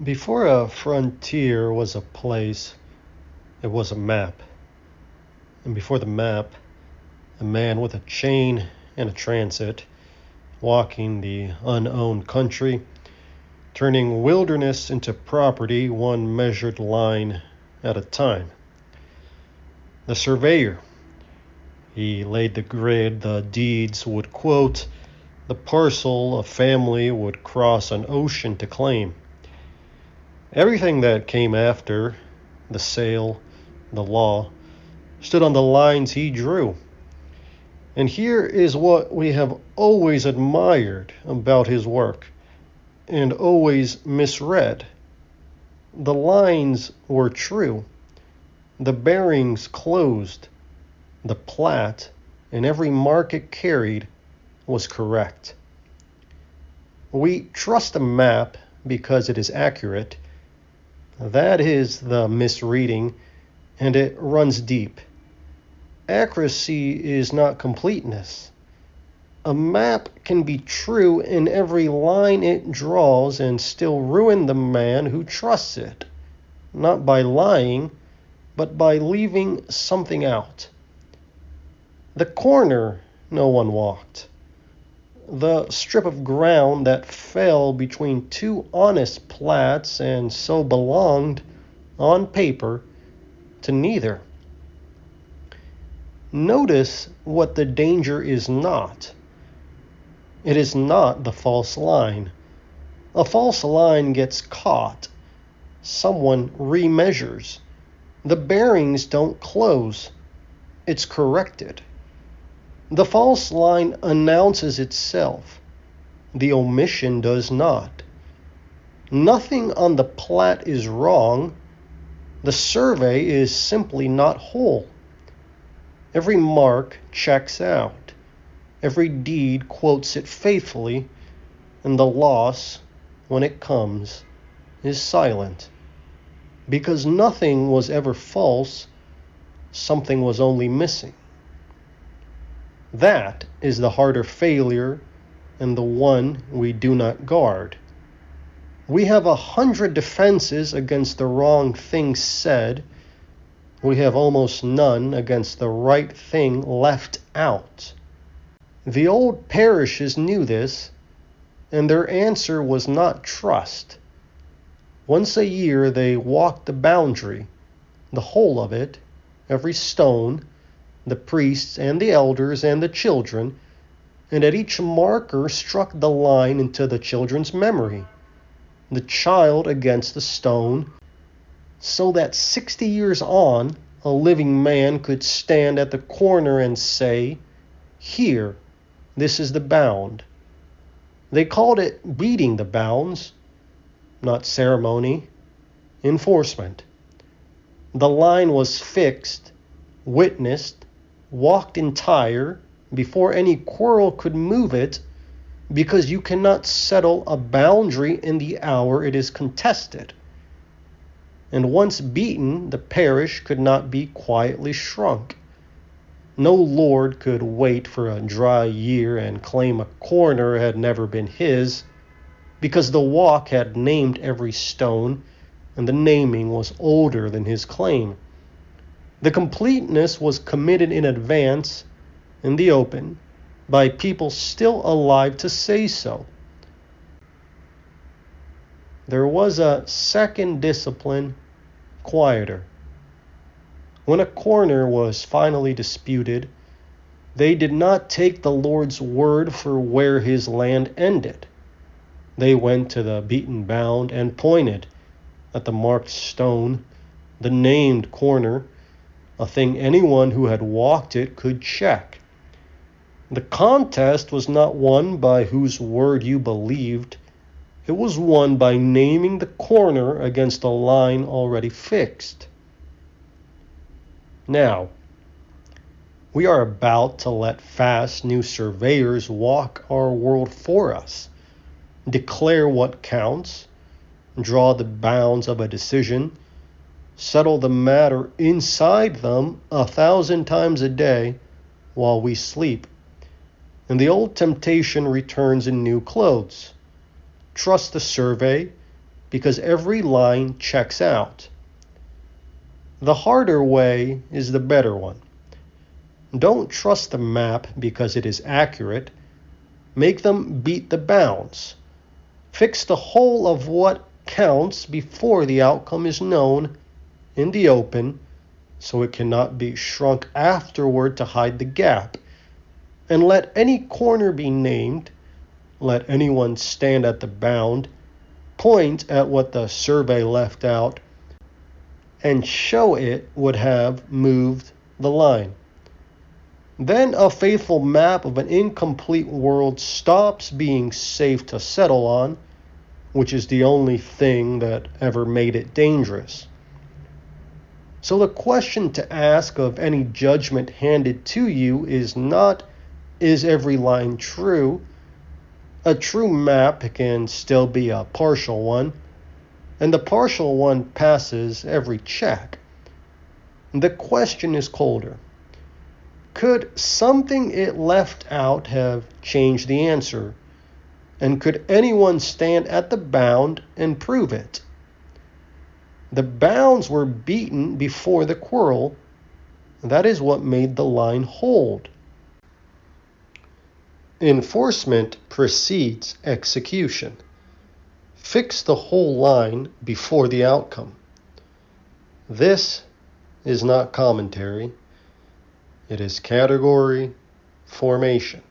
Before a frontier was a place, it was a map. And before the map, a man with a chain and a transit, walking the unowned country, turning wilderness into property one measured line at a time. The surveyor. He laid the grid the deeds would quote, the parcel a family would cross an ocean to claim. Everything that came after, the sale, the law, stood on the lines he drew. And here is what we have always admired about his work, and always misread. The lines were true, the bearings closed, the plat, and every mark it carried was correct. We trust a map because it is accurate. That is the misreading, and it runs deep. Accuracy is not completeness. A map can be true in every line it draws and still ruin the man who trusts it, not by lying, but by leaving something out. The corner no one walked. The strip of ground that fell between two honest plats and so belonged, on paper, to neither. Notice what the danger is not. It is not the false line. A false line gets caught. Someone remeasures. The bearings don't close. It's corrected. The false line announces itself. The omission does not. Nothing on the plat is wrong. The survey is simply not whole. Every mark checks out. Every deed quotes it faithfully, and the loss, when it comes, is silent. Because nothing was ever false, something was only missing. That is the harder failure and the one we do not guard. We have 100 defenses against the wrong thing said. We have almost none against the right thing left out. The old parishes knew this, and their answer was not trust. Once a year they walked the boundary, the whole of it, every stone, the priests and the elders and the children, and at each marker struck the line into the children's memory, the child against the stone, so that 60 years on, a living man could stand at the corner and say, "Here, this is the bound." They called it beating the bounds, not ceremony, enforcement. The line was fixed, witnessed, walked entire, before any quarrel could move it, because you cannot settle a boundary in the hour it is contested. And once beaten, the parish could not be quietly shrunk. No lord could wait for a dry year and claim a corner had never been his, because the walk had named every stone, and the naming was older than his claim. The completeness was committed in advance, in the open, by people still alive to say so. There was a second discipline, quieter. When a corner was finally disputed, they did not take the Lord's word for where his land ended. They went to the beaten bound and pointed at the marked stone, the named corner, a thing anyone who had walked it could check. The contest was not won by whose word you believed. It was won by naming the corner against a line already fixed. Now, we are about to let fast new surveyors walk our world for us, declare what counts, draw the bounds of a decision, settle the matter inside them 1,000 times a day while we sleep. And the old temptation returns in new clothes. Trust the survey, because every line checks out. The harder way is the better one. Don't trust the map because it is accurate. Make them beat the bounds. Fix the whole of what counts before the outcome is known in the open, so it cannot be shrunk afterward to hide the gap. And let any corner be named. Let anyone stand at the bound, point at what the survey left out, and show it would have moved the line. Then a faithful map of an incomplete world stops being safe to settle on, which is the only thing that ever made it dangerous. So the question to ask of any judgment handed to you is not, is every line true? A true map can still be a partial one, and the partial one passes every check. The question is colder. Could something it left out have changed the answer? And could anyone stand at the bound and prove it? The bounds were beaten before the quarrel. That is what made the line hold. Enforcement precedes execution. Fix the whole line before the outcome. This is not commentary. It is category formation.